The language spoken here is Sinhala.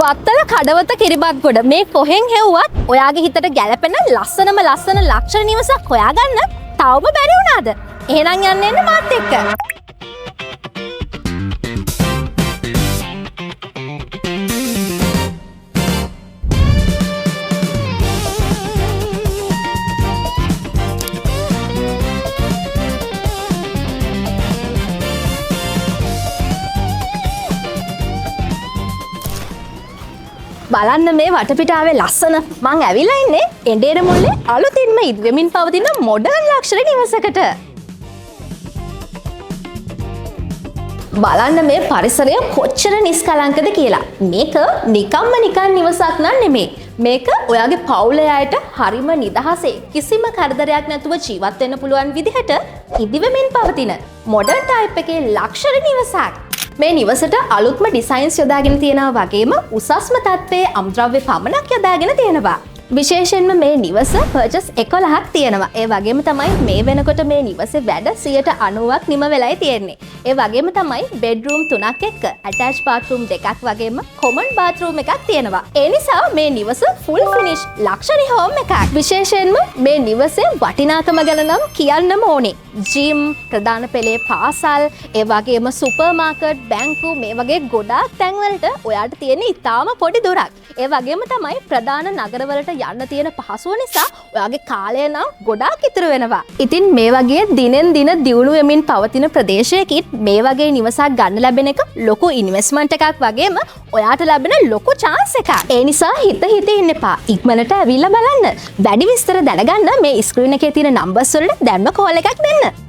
වත්තල කඩවත කිරිබත් ගොඩ මේ කොහෙන් හෙව්වත් ඔයාගේ හිතට ගැලපෙන ලස්සන ලක්ෂණ නිවසක් හොයාගන්න තවම බැරි වුණාද? එහෙනම් යන්න එන්න මාත් එක්ක. බලන්න මේ වටපිටාවේ ලස්සන මං ඇවිල්ලා ඉන්නේ එඬේර මුල්ලේ අලුතින්ම ඉදිවෙමින් පවතින මොඩර්න් ලක්ෂරි නිවසකට. බලන්න මේ පරිසරය කොච්චර නිස්කලංකද කියලා. මේක නිකන් නිවසක් නන් නෙමෙයි. මේක ඔයාගේ පවුලේ අයට හරිම නිදහසේ කිසිම කරදරයක් නැතුව ජීවත් වෙන්න පුළුවන් විදිහට ඉදිවෙමින් පවතින මොඩර්න් ටයිප් එකේ ලක්ෂරි නිවසක්. මේ නිවසට අලුත්ම ඩිසයින්ස් යොදාගෙන තියෙනවා වගේම උසස්ම තත්ත්වයේ අමුද්‍රව්‍ය පමණක් යොදාගෙන තියෙනවා. විශේෂයෙන්ම මේ නිවස පර්චස් 11ක් තියෙනවා. ඒ වගේම තමයි මේ වෙනකොට මේ නිවසේ වැඩ 90ක් නිම වෙලයි තියෙන්නේ. ඒ වගේම තමයි බෙඩ්රූම් 3ක් එක්ක ඇටච් බාත්රූම් 2ක් වගේම කොමන් බාත්රූම් එකක් තියෙනවා. ඒ නිසා මේ නිවස ෆුල් ෆිනිෂ් ලක්ෂරි හෝම් එකක්. විශේෂයෙන්ම මේ නිවසේ වටිනාකම ගැන නම් කියන්නම ඕනේ. ජිම්, ප්‍රධාන පෙළේ පාසල්, ඒ වගේම සුපර් මාකට්, බැංකු මේ වගේ ගොඩාක් තැන්වලට ඔයාට තියෙන ඉතාම පොඩි දුරක්. ඒ වගේම තමයි ප්‍රධාන නගරවලට යන්න තියෙන පහසුව නිසා ඔයාගේ කාලය නම් ගොඩාක් ඉතුරු වෙනවා. ඉතින් මේ වගේ දිනෙන් දින දියුණු වෙමින් පවතින ප්‍රදේශයකින් මේ වගේ නිවසක් ගන්න ලැබෙන එක ලොකු ඉන්වෙස්ට්මන්ට් එකක් වගේම ඔයාට ලැබෙන ලොකු chance එකක්. ඒ නිසා හිත ඉන්න එපා. ඉක්මනට ඇවිල්ලා බලන්න. වැඩි විස්තර දැනගන්න මේ ස්ක්‍රීන් එකේ තියෙන නම්බර්ස් වලට දැන්ම කෝල් එකක් දෙන්න.